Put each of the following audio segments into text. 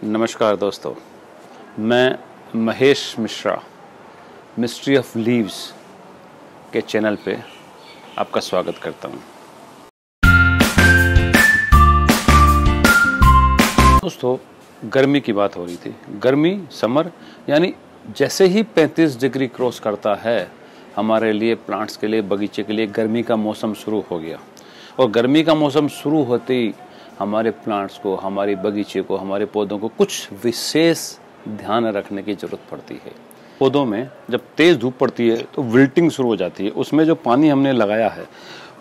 नमस्कार दोस्तों, मैं Mahesh Mishra mystery of leaves के चैनल पे आपका स्वागत करता हूँ। दोस्तों, गर्मी की बात हो रही थी। गर्मी, समर, यानी जैसे ही 35 डिग्री क्रॉस करता है हमारे लिए, प्लांट्स के लिए, बगीचे के लिए गर्मी का मौसम शुरू हो गया। और गर्मी का मौसम शुरू होते ही हमारे प्लांट्स को, हमारे बगीचे को, हमारे पौधों को कुछ विशेष ध्यान रखने की जरूरत पड़ती है। पौधों में जब तेज धूप पड़ती है तो विल्टिंग शुरू हो जाती है। उसमें जो पानी हमने लगाया है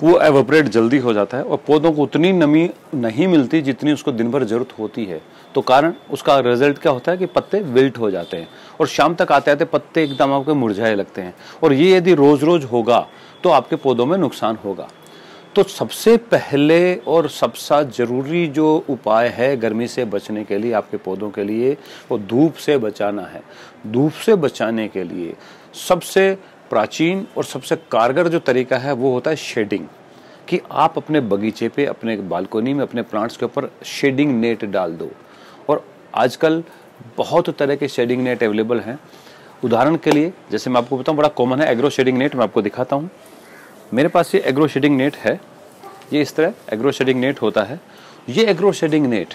वो एवोपरेट जल्दी हो जाता है और पौधों को उतनी नमी नहीं मिलती जितनी उसको दिन भर जरूरत होती है। तो कारण उसका रिजल्ट क्या होता है कि पत्ते विल्ट हो जाते हैं और शाम तक आते आते पत्ते एकदम आपके मुरझाए लगते हैं। और ये यदि रोज रोज होगा तो आपके पौधों में नुकसान होगा। तो सबसे पहले और सबसे ज़रूरी जो उपाय है गर्मी से बचने के लिए आपके पौधों के लिए, वो धूप से बचाना है। धूप से बचाने के लिए सबसे प्राचीन और सबसे कारगर जो तरीका है वो होता है शेडिंग। कि आप अपने बगीचे पे, अपने बालकोनी में, अपने प्लांट्स के ऊपर शेडिंग नेट डाल दो। और आजकल बहुत तरह के शेडिंग नेट अवेलेबल हैं। उदाहरण के लिए जैसे मैं आपको बताऊँ, बड़ा कॉमन है एग्रो शेडिंग नेट। मैं आपको दिखाता हूँ। मेरे पास ये एग्रो शेडिंग नेट है। ये इस तरह एग्रो शेडिंग नेट होता है। ये एग्रो शेडिंग नेट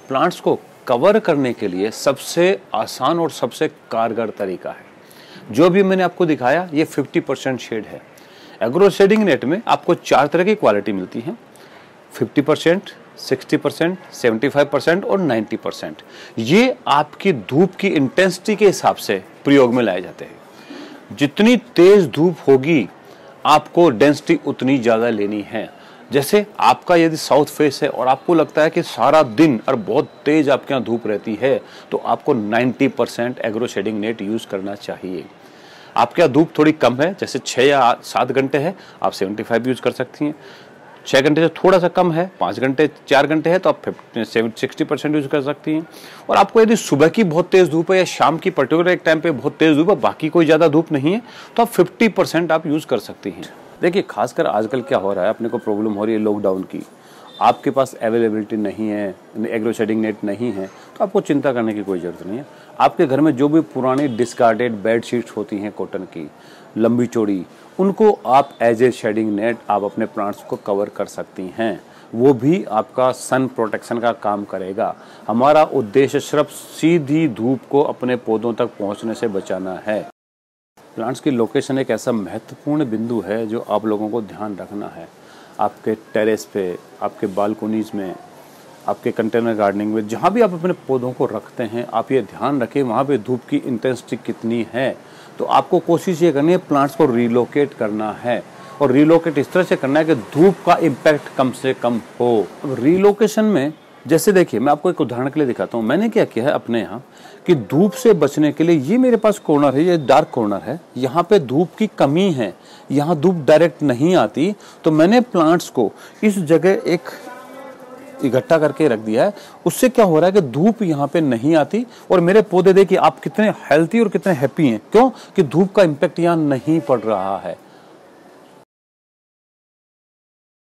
प्लांट्स को कवर करने के लिए सबसे आसान और सबसे कारगर तरीका है। जो भी मैंने आपको दिखाया ये 50% शेड है। एग्रो शेडिंग नेट में आपको 4 तरह की क्वालिटी मिलती है: 50%, 60%, 75% और 90%। ये आपकी धूप की इंटेंसिटी के हिसाब से प्रयोग में लाए जाते हैं। जितनी तेज धूप होगी आपको डेंसिटी उतनी ज़्यादा लेनी है। जैसे आपका यदि साउथ फेस है और आपको लगता है कि सारा दिन और बहुत तेज आपके यहाँ धूप रहती है तो आपको 90% एग्रो शेडिंग नेट यूज़ करना चाहिए। आपके यहाँ धूप थोड़ी कम है, जैसे 6 या 7 घंटे है, आप 75 यूज़ कर सकती हैं। 6 घंटे से थोड़ा सा कम है, 5 घंटे 4 घंटे है तो आप 60% यूज़ कर सकती हैं। और आपको यदि सुबह की बहुत तेज़ धूप है या शाम की पर्टिकुलर एक टाइम पे बहुत तेज़ धूप है, बाकी कोई ज़्यादा धूप नहीं है, तो आप 50% आप यूज़ कर सकती हैं। देखिए, खासकर आजकल क्या हो रहा है, अपने को प्रॉब्लम हो रही है लॉकडाउन की। आपके पास अवेलेबिलिटी नहीं है, एग्रो शेडिंग नेट नहीं है, तो आपको चिंता करने की कोई ज़रूरत नहीं है। आपके घर में जो भी पुरानी डिस्कार्डेड बेड शीट्स होती हैं कॉटन की, लंबी चौड़ी, उनको आप एज ए शेडिंग नेट आप अपने प्लांट्स को कवर कर सकती हैं। वो भी आपका सन प्रोटेक्शन का काम करेगा। हमारा उद्देश्य सिर्फ सीधी धूप को अपने पौधों तक पहुंचने से बचाना है। प्लांट्स की लोकेशन एक ऐसा महत्वपूर्ण बिंदु है जो आप लोगों को ध्यान रखना है। आपके टेरेस पे, आपके बालकोनीज में, आपके कंटेनर गार्डनिंग में, जहाँ भी आप अपने पौधों को रखते हैं, आप ये ध्यान रखें वहाँ पे धूप की इंटेंसिटी कितनी है। तो आपको कोशिश ये करनी है प्लांट्स को रिलोकेट करना है। और रिलोकेट इस तरह से करना है कि धूप का इम्पैक्ट कम से कम हो। रिलोकेशन में जैसे देखिए, मैं आपको एक उदाहरण के लिए दिखाता हूँ। मैंने क्या किया है अपने यहाँ कि धूप से बचने के लिए, ये मेरे पास कॉर्नर है, ये डार्क कॉर्नर है, यहाँ पे धूप की कमी है, यहाँ धूप डायरेक्ट नहीं आती, तो मैंने प्लांट्स को इस जगह एक इकट्ठा करके रख दिया है। उससे क्या हो रहा है कि धूप यहाँ पे नहीं आती और मेरे पौधे देखिए आप कितने हेल्थी और कितने हैप्पी हैं। क्यों? कि धूप का इम्पैक्ट यहाँ नहीं पड़ रहा है।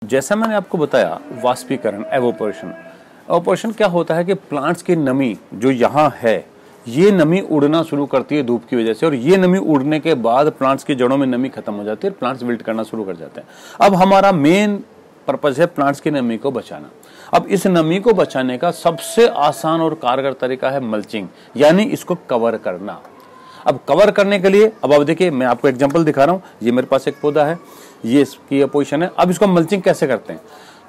जैसा मैंने आपको बताया, वाष्पीकरण, एवोपोरेशन क्या होता है कि प्लांट्स की नमी जो यहाँ है, ये नमी उड़ना शुरू करती है धूप की वजह से, और ये नमी उड़ने के बाद प्लांट्स की जड़ों में नमी खत्म हो जाती है, प्लांट्स विल्ट करना शुरू कर जाते हैं। अब हमारा मेन पर्पज है प्लांट्स की नमी को बचाना। अब इस नमी को बचाने का सबसे आसान और कारगर तरीका है मल्चिंग, यानी इसको कवर करना। अब कवर करने के लिए, अब देखिए मैं आपको एग्जांपल दिखा रहा हूँ। ये मेरे पास एक पौधा है, ये इसकी पोजीशन है। अब इसको मल्चिंग कैसे करते हैं?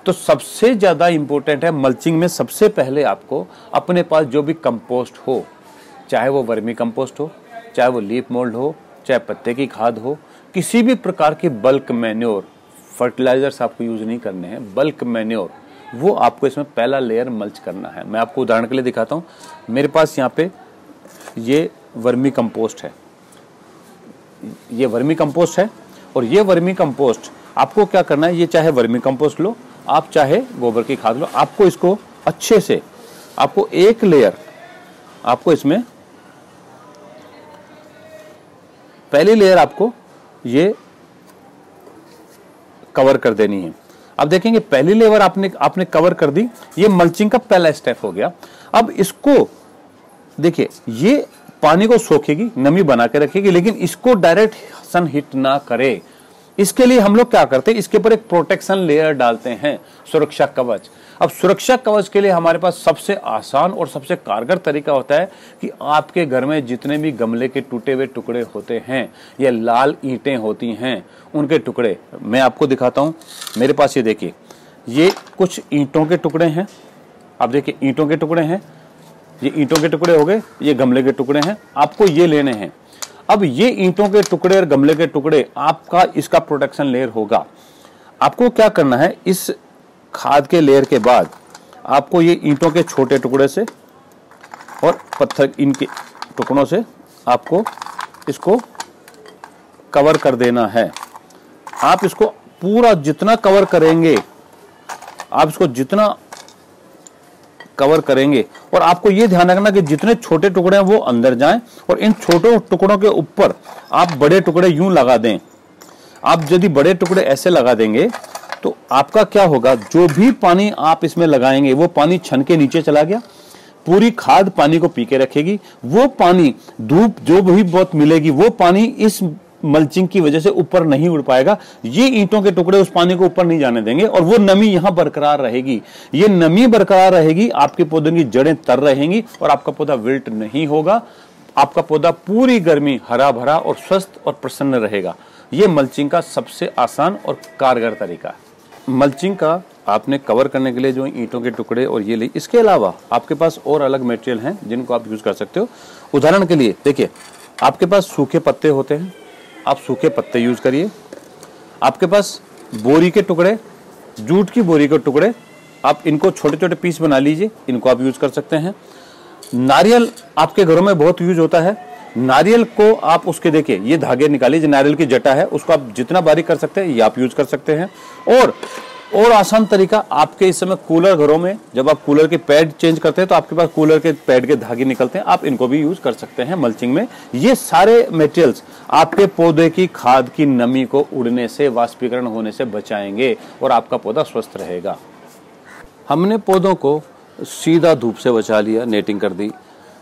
तो सबसे ज्यादा इंपॉर्टेंट है मल्चिंग में, सबसे पहले आपको अपने पास जो भी कंपोस्ट हो, चाहे वो वर्मी कंपोस्ट हो, चाहे वो लीफ मोल्ड हो, चाहे पत्ते की खाद हो, किसी भी प्रकार की बल्क मैन्योर, फर्टिलाइजर्स आपको यूज नहीं करने हैं, बल्क मैन्योर, वो आपको इसमें पहला लेयर मल्च करना है। मैं आपको उदाहरण के लिए दिखाता हूँ। मेरे पास यहाँ पे ये वर्मी कंपोस्ट है, ये वर्मी कंपोस्ट है। और ये वर्मी कंपोस्ट आपको क्या करना है, ये चाहे वर्मी कंपोस्ट लो, आप चाहे गोबर की खाद लो, आपको इसको अच्छे से, आपको एक लेयर, आपको इसमें पहली लेयर आपको ये कवर कर देनी है। अब देखेंगे पहली लेयर आपने कवर कर दी, ये मल्चिंग का पहला स्टेप हो गया। अब इसको देखिए ये पानी को सोखेगी, नमी बना के रखेगी, लेकिन इसको डायरेक्ट सन हिट ना करे। इसके लिए हम लोग क्या करते हैं, इसके ऊपर एक प्रोटेक्शन लेयर डालते हैं, सुरक्षा कवच। अब सुरक्षा कवच के लिए हमारे पास सबसे आसान और सबसे कारगर तरीका होता है कि आपके घर में जितने भी गमले के टूटे हुए टुकड़े होते हैं या लाल ईंटें होती हैं उनके टुकड़े, मैं आपको दिखाता हूं। मेरे पास ये देखिए, ये कुछ ईंटों के टुकड़े हैं। आप देखिए ईंटों के टुकड़े हैं, ये ईंटों के टुकड़े हो गए, ये गमले के टुकड़े हैं। आपको ये लेने हैं। अब ये ईंटों के टुकड़े और गमले के टुकड़े आपका इसका प्रोटेक्शन लेयर होगा। आपको क्या करना है, इस खाद के लेयर के बाद आपको ये ईंटों के छोटे टुकड़े से और पत्थर इनके टुकड़ों से आपको इसको कवर कर देना है। आप इसको पूरा जितना कवर करेंगे, आप इसको जितना कवर करेंगे, और आपको ये ध्यान रखना कि जितने छोटे टुकड़े हैं वो अंदर जाएं और इन छोटे टुकड़ों के ऊपर आप बड़े टुकड़े यूं लगा दें। आप यदि बड़े टुकड़े ऐसे लगा देंगे तो आपका क्या होगा, जो भी पानी आप इसमें लगाएंगे वो पानी छन के नीचे चला गया, पूरी खाद पानी को पी के रखेगी। वो पानी, धूप जो भी बहुत मिलेगी, वो पानी इस मल्चिंग की वजह से ऊपर नहीं उड़ पाएगा। ये ईंटों के टुकड़े उस पानी को ऊपर नहीं जाने देंगे और वो नमी यहां बरकरार रहेगी। ये नमी बरकरार रहेगी, आपके पौधे की जड़ें तर रहेंगी और आपका पौधा विल्ट नहीं होगा। आपका पौधा पूरी गर्मी हरा भरा और स्वस्थ और प्रसन्न रहेगा। ये मल्चिंग का सबसे आसान और कारगर तरीका है। मल्चिंग का आपने कवर करने के लिए जो ईंटों के टुकड़े और ये ले, इसके अलावा आपके पास और अलग मटेरियल हैं जिनको आप यूज कर सकते हो। उदाहरण के लिए देखिए, आपके पास सूखे पत्ते होते हैं, आप सूखे पत्ते यूज करिए। आपके पास बोरी के टुकड़े, जूट की बोरी के टुकड़े, आप इनको छोटे छोटे पीस बना लीजिए, इनको आप यूज कर सकते हैं। नारियल आपके घरों में बहुत यूज होता है। नारियल को आप उसके देखिए, ये धागे निकालिए, जो नारियल की जटा है उसको आप जितना बारीक कर सकते हैं ये आप यूज कर सकते हैं। और आसान तरीका, आपके इस समय कूलर घरों में जब आप कूलर के पैड चेंज करते हैं तो आपके पास कूलर के पैड के धागे निकलते हैं, आप इनको भी यूज कर सकते हैं मल्चिंग में। ये सारे मटेरियल्स आपके पौधे की खाद की नमी को उड़ने से, वाष्पीकरण होने से बचाएंगे और आपका पौधा स्वस्थ रहेगा। हमने पौधों को सीधा धूप से बचा लिया, नेटिंग कर दी,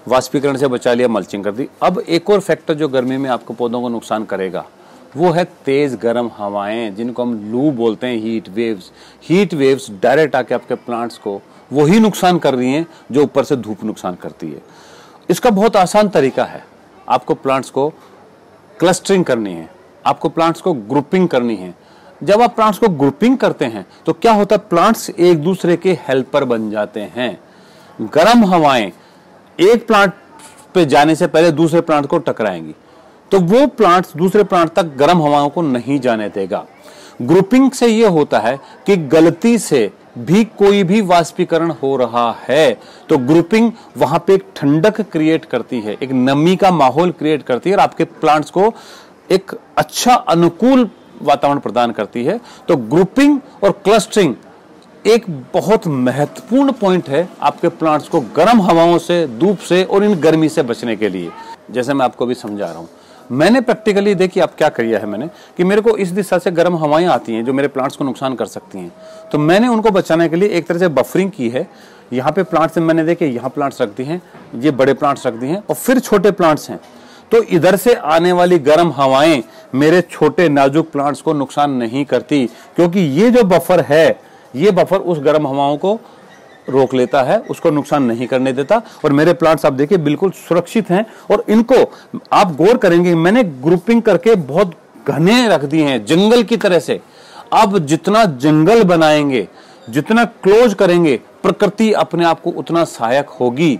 वाष्पीकरण से बचा लिया, मल्चिंग कर दी। अब एक और फैक्टर जो गर्मी में आपको पौधों को नुकसान करेगा वो है तेज गर्म हवाएं, जिनको हम लू बोलते हैं, heat waves. Heat waves direct आके आपके प्लांट्स को वही नुकसान कर रही हैं जो ऊपर से धूप नुकसान करती है। इसका बहुत आसान तरीका है, आपको प्लांट्स को क्लस्टरिंग करनी है, आपको प्लांट्स को ग्रुपिंग करनी है। जब आप प्लांट्स को ग्रुपिंग करते हैं तो क्या होता है, प्लांट्स एक दूसरे के हेल्पर बन जाते हैं। गर्म हवाएं एक प्लांट पे जाने से पहले दूसरे प्लांट को टकराएंगी, तो वो प्लांट्स दूसरे प्लांट तक गर्म हवाओं को नहीं जाने देगा। ग्रुपिंग से ये होता है कि गलती से भी कोई भी वाष्पीकरण हो रहा है तो ग्रुपिंग वहां पे एक ठंडक क्रिएट करती है, एक नमी का माहौल क्रिएट करती है और आपके प्लांट्स को एक अच्छा अनुकूल वातावरण प्रदान करती है। तो ग्रुपिंग और क्लस्टरिंग एक बहुत महत्वपूर्ण पॉइंट है आपके प्लांट्स को गर्म हवाओं से, धूप से और इन गर्मी से बचने के लिए। जैसे मैं आपको भी समझा रहा हूं, मैंने प्रैक्टिकली देखिए आप क्या किया है मैंने, कि मेरे को इस दिशा से गर्म हवाएं आती हैं जो मेरे प्लांट्स को नुकसान कर सकती हैं, तो मैंने उनको बचाने के लिए एक तरह से बफरिंग की है। यहाँ पे प्लांट्स मैंने देखे, यहाँ प्लांट्स रख दी हैं, ये बड़े प्लांट्स रख दी हैं और फिर छोटे प्लांट्स हैं, तो इधर से आने वाली गर्म हवाएं मेरे छोटे नाजुक प्लांट्स को नुकसान नहीं करती, क्योंकि ये जो बफर है, ये बफर उस गर्म हवाओं को रोक लेता है, उसको नुकसान नहीं करने देता और मेरे प्लांट्स आप देखिए बिल्कुल सुरक्षित हैं। और इनको आप गौर करेंगे, मैंने ग्रुपिंग करके बहुत घने रख दिए हैं जंगल की तरह से। अब जितना जंगल बनाएंगे, जितना क्लोज करेंगे, प्रकृति अपने आप को उतना सहायक होगी।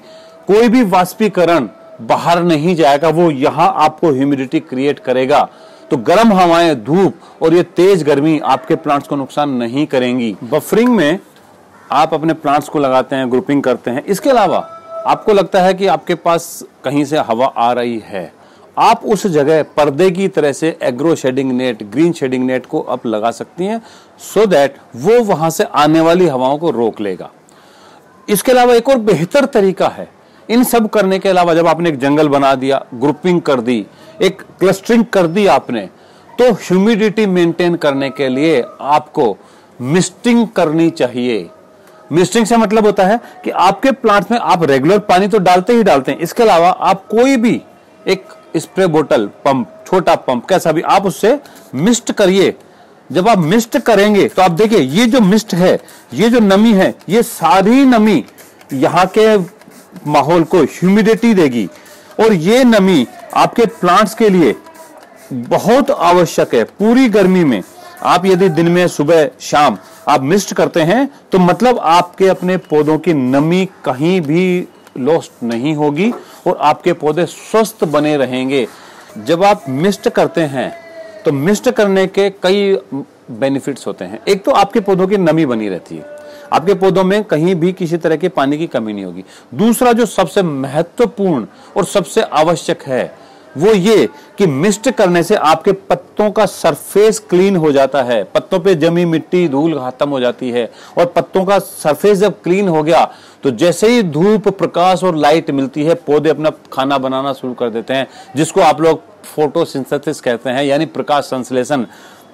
कोई भी वाष्पीकरण बाहर नहीं जाएगा, वो यहां आपको ह्यूमिडिटी क्रिएट करेगा। तो गर्म हवाएं, धूप और ये तेज गर्मी आपके प्लांट्स को नुकसान नहीं करेंगी। बफरिंग में आप अपने प्लांट्स को लगाते हैं, ग्रुपिंग करते हैं। इसके अलावा आपको लगता है कि आपके पास कहीं से हवा आ रही है, आप उस जगह पर्दे की तरह से agro shading net, green shading net को आप लगा सकती हैं, सो दैट वो वहां से आने वाली हवाओं को रोक लेगा। इसके अलावा एक और बेहतर तरीका है, इन सब करने के अलावा जब आपने एक जंगल बना दिया, ग्रुपिंग कर दी, एक क्लस्टरिंग कर दी आपने, तो ह्यूमिडिटी मेंटेन करने के लिए आपको मिस्टिंग करनी चाहिए। मिस्टिंग से मतलब होता है कि आपके प्लांट्स में आप रेगुलर पानी तो डालते ही डालते हैं, इसके अलावा आप कोई भी एक स्प्रे बोतल, पंप, छोटा पंप, कैसा भी, आप उससे मिस्ट करिए। जब आप मिस्ट करेंगे तो आप देखिए ये जो मिस्ट है, ये जो नमी है, ये सारी नमी यहाँ के माहौल को ह्यूमिडिटी देगी और ये नमी आपके प्लांट्स के लिए बहुत आवश्यक है। पूरी गर्मी में आप यदि दिन में सुबह शाम आप मिस्ट करते हैं तो मतलब आपके अपने पौधों की नमी कहीं भी लॉस्ट नहीं होगी और आपके पौधे स्वस्थ बने रहेंगे। जब आप मिस्ट करते हैं तो मिस्ट करने के कई बेनिफिट्स होते हैं। एक तो आपके पौधों की नमी बनी रहती है, आपके पौधों में कहीं भी किसी तरह के पानी की कमी नहीं होगी। दूसरा जो सबसे महत्वपूर्ण और सबसे आवश्यक है वो ये कि मिस्ट करने से आपके पत्तों का सरफेस क्लीन हो जाता है, पत्तों पे जमी मिट्टी धूल खत्म हो जाती है और पत्तों का सरफेस जब क्लीन हो गया तो जैसे ही धूप, प्रकाश और लाइट मिलती है पौधे अपना खाना बनाना शुरू कर देते हैं, जिसको आप लोग फोटोसिंथेसिस कहते हैं, यानी प्रकाश संश्लेषण।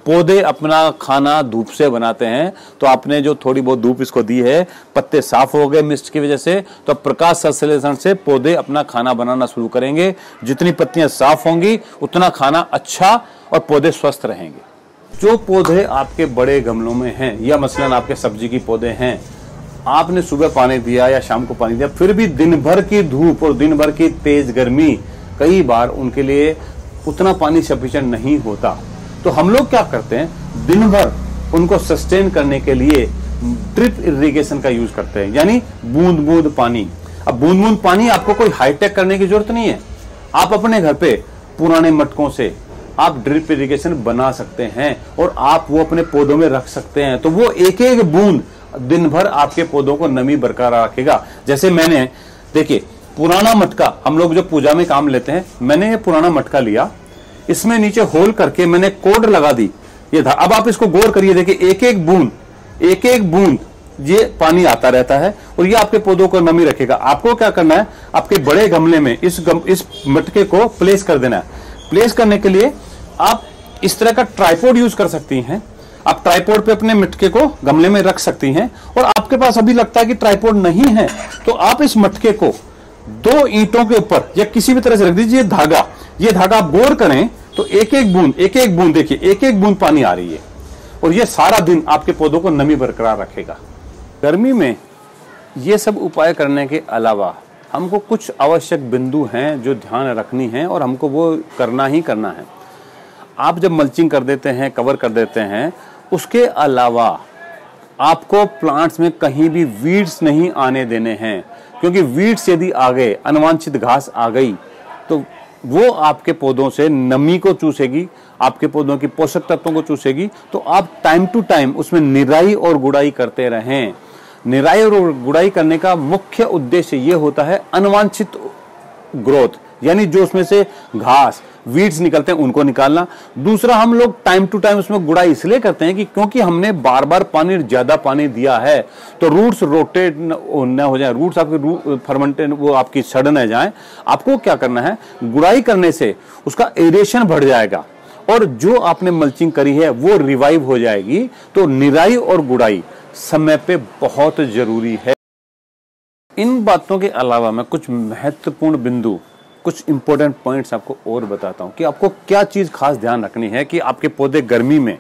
पौधे अपना खाना धूप से बनाते हैं। तो आपने जो थोड़ी बहुत धूप इसको दी है, पत्ते साफ हो गए मिस्ट की वजह से, तो प्रकाश संश्लेषण से पौधे अपना खाना बनाना शुरू करेंगे। जितनी पत्तियां साफ होंगी उतना खाना अच्छा और पौधे स्वस्थ रहेंगे। जो पौधे आपके बड़े गमलों में हैं या मसलन आपके सब्जी की पौधे हैं, आपने सुबह पानी दिया या शाम को पानी दिया, फिर भी दिन भर की धूप और दिन भर की तेज गर्मी कई बार उनके लिए उतना पानी सफिशिएंट नहीं होता, तो हम लोग क्या करते हैं, दिन भर उनको सस्टेन करने के लिए ड्रिप इरिगेशन का यूज करते हैं, यानी बूंद बूंद पानी। अब बूंद बूंद पानी आपको कोई हाईटेक करने की जरूरत नहीं है, आप अपने घर पे पुराने मटकों से आप ड्रिप इरिगेशन बना सकते हैं और आप वो अपने पौधों में रख सकते हैं। तो वो एक एक बूंद दिन भर आपके पौधों को नमी बरकरार रखेगा। जैसे मैंने देखिए पुराना मटका, हम लोग जो पूजा में काम लेते हैं, मैंने ये पुराना मटका लिया, इसमें नीचे होल करके मैंने कोड लगा दी, ये था। अब आप इसको गौर करिए, देखिए एक एक बूंद ये पानी आता रहता है और ये आपके पौधों को नमी रखेगा। आपको क्या करना है, आपके बड़े गमले में इस मटके को प्लेस कर देना है। प्लेस करने के लिए आप इस तरह का ट्राइपॉड यूज कर सकती हैं। आप ट्राइपॉड पे अपने मटके को गमले में रख सकती हैं। और आपके पास अभी लगता है कि ट्राइपॉड नहीं है, तो आप इस मटके को 2 ईंटों के ऊपर या किसी भी तरह से रख दीजिए। ये धागा आप गौर करें तो एक एक बूंद देखिए, एक एक बूंद पानी आ रही है और ये सारा दिन आपके पौधों को नमी बरकरार रखेगा। गर्मी में ये सब उपाय करने के अलावा हमको कुछ आवश्यक बिंदु हैं जो ध्यान रखनी है और हमको वो करना ही करना है। आप जब मल्चिंग कर देते हैं, कवर कर देते हैं, उसके अलावा आपको प्लांट्स में कहीं भी वीड्स नहीं आने देने हैं, क्योंकि वीड्स यदि आ गए, अनवांछित घास आ गई, तो वो आपके पौधों से नमी को चूसेगी, आपके पौधों की पोषक तत्वों को चूसेगी। तो आप टाइम टू टाइम उसमें निराई और गुड़ाई करते रहें। निराई और गुड़ाई करने का मुख्य उद्देश्य ये होता है अनवांछित ग्रोथ, यानी जो उसमें से घास, वीड्स निकलते हैं उनको निकालना। दूसरा, हम लोग टाइम टू टाइम उसमें गुड़ाई इसलिए करते हैं कि क्योंकि हमने बार बार ज्यादा पानी दिया है तो रूट्स रोटेट न हो जाए, रूट्स आपके फर्मेंटेड वो आपकी सड़ न जाए। आपको क्या करना है, गुड़ाई करने से उसका एरेशन बढ़ जाएगा और जो आपने मल्चिंग करी है वो रिवाइव हो जाएगी। तो निराई और गुड़ाई समय पे बहुत जरूरी है। इन बातों के अलावा मैं कुछ महत्वपूर्ण बिंदु, कुछ इंपॉर्टेंट पॉइंट्स आपको और बताता हूं कि आपको क्या चीज खास ध्यान रखनी है कि आपके पौधे गर्मी में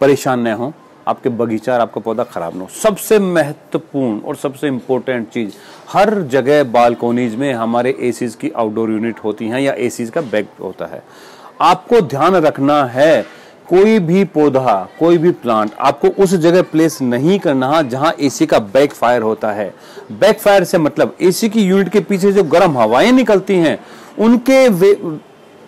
परेशान न हो, आपके बगीचा और आपका पौधा खराब ना हो। सबसे महत्वपूर्ण और सबसे इंपॉर्टेंट चीज, हर जगह बालकोनीज में हमारे एसीज की आउटडोर यूनिट होती हैं या एसीज का बैग होता है। आपको ध्यान रखना है कोई भी पौधा, कोई भी प्लांट आपको उस जगह प्लेस नहीं करना जहां एसी का बैक फायर होता है। बैक फायर से मतलब एसी की यूनिट के पीछे जो गर्म हवाएं निकलती हैं उनके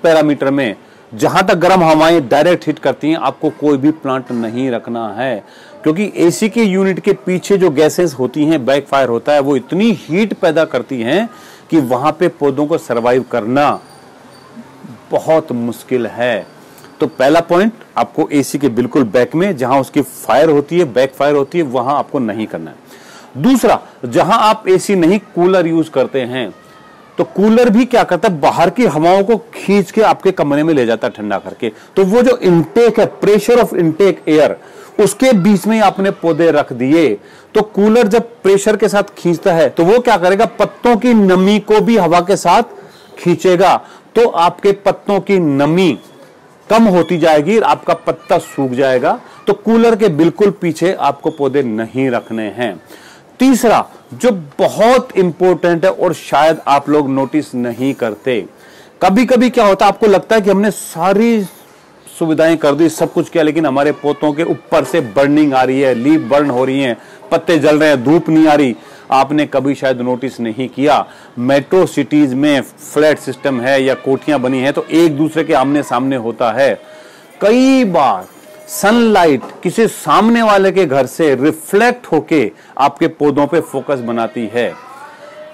पैरामीटर में जहां तक गर्म हवाएं डायरेक्ट हिट करती हैं, आपको कोई भी प्लांट नहीं रखना है, क्योंकि एसी की यूनिट के पीछे जो गैसेस होती हैं, बैक फायर होता है, वो इतनी हीट पैदा करती हैं कि वहां पे पौधों को सरवाइव करना बहुत मुश्किल है। तो पहला पॉइंट, आपको एसी के बिल्कुल बैक में जहां उसकी फायर होती है, बैक फायर होती है, वहां आपको नहीं करना है। दूसरा, जहां आप एसी नहीं, कूलर यूज करते हैं, तो कूलर भी क्या करता है, बाहर की हवाओं को खींच के आपके कमरे में ले जाता है ठंडा करके। तो वो जो इनटेक है, प्रेशर ऑफ इनटेक एयर, उसके बीच में आपने पौधे रख दिए, तो कूलर जब प्रेशर के साथ खींचता है तो वो क्या करेगा, पत्तों की नमी को भी हवा के साथ खींचेगा, तो आपके पत्तों की नमी कम होती जाएगी, आपका पत्ता सूख जाएगा। तो कूलर के बिल्कुल पीछे आपको पौधे नहीं रखने हैं। तीसरा जो बहुत इंपॉर्टेंट है और शायद आप लोग नोटिस नहीं करते, कभी कभी क्या होता है, आपको लगता है कि हमने सारी सुविधाएं कर दी, सब कुछ किया, लेकिन हमारे पौधों के ऊपर से बर्निंग आ रही है, लीफ बर्न हो रही है, पत्ते जल रहे हैं, धूप नहीं आ रही। आपने कभी शायद नोटिस नहीं किया, मेट्रो सिटीज में फ्लैट सिस्टम है या कोठियां बनी है तो एक दूसरे के आमने सामने होता है। कई बार सनलाइट किसी सामने वाले के घर से रिफ्लेक्ट होके आपके पौधों पे फोकस बनाती है।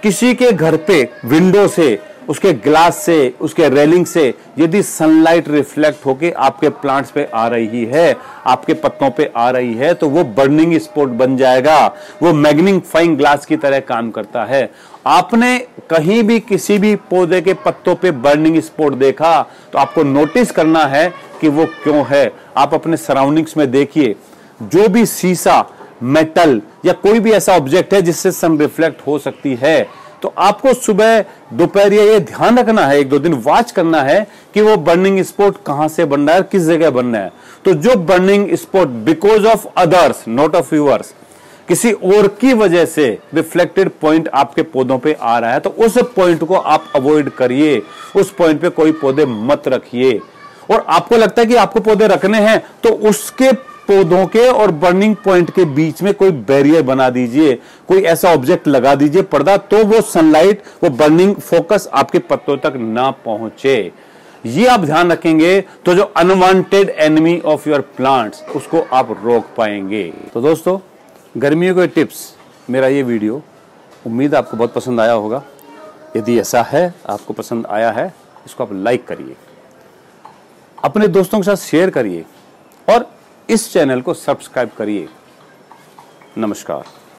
किसी के घर पे विंडो से, उसके ग्लास से, उसके रेलिंग से यदि सनलाइट रिफ्लेक्ट होके आपके प्लांट्स पे आ रही है, आपके पत्तों पे आ रही है, तो वो बर्निंग स्पॉट बन जाएगा, वो मैग्नीफाइंग ग्लास की तरह काम करता है। आपने कहीं भी किसी भी पौधे के पत्तों पे बर्निंग स्पॉट देखा तो आपको नोटिस करना है कि वो क्यों है। आप अपने सराउंडिंग्स में देखिए, जो भी शीशा, मेटल या कोई भी ऐसा ऑब्जेक्ट है जिससे सन रिफ्लेक्ट हो सकती है, तो आपको सुबह दोपहर ये ध्यान रखना है, एक दो दिन वॉच करना है कि वो बर्निंग स्पॉट कहां से बन रहा है, किस जगह बन रहा है। तो जो burning spot because of others not of yours, किसी और की वजह से रिफ्लेक्टेड पॉइंट आपके पौधों पे आ रहा है, तो उस पॉइंट को आप अवॉइड करिए, उस पॉइंट पे कोई पौधे मत रखिए। और आपको लगता है कि आपको पौधे रखने हैं तो उसके पौधों के और बर्निंग पॉइंट के बीच में कोई बैरियर बना दीजिए, कोई ऐसा ऑब्जेक्ट लगा दीजिए, पर्दा, तो वो सनलाइट, वो बर्निंग फोकस आपके पत्तों तक ना पहुंचे। ये आप ध्यान रखेंगे तो जो unwanted enemy of your plants, उसको आप रोक पाएंगे। तो दोस्तों, गर्मियों के टिप्स मेरा ये वीडियो उम्मीद आपको बहुत पसंद आया होगा। यदि ऐसा है, आपको पसंद आया है, इसको आप लाइक करिए, अपने दोस्तों के साथ शेयर करिए और इस चैनल को सब्सक्राइब करिए। नमस्कार।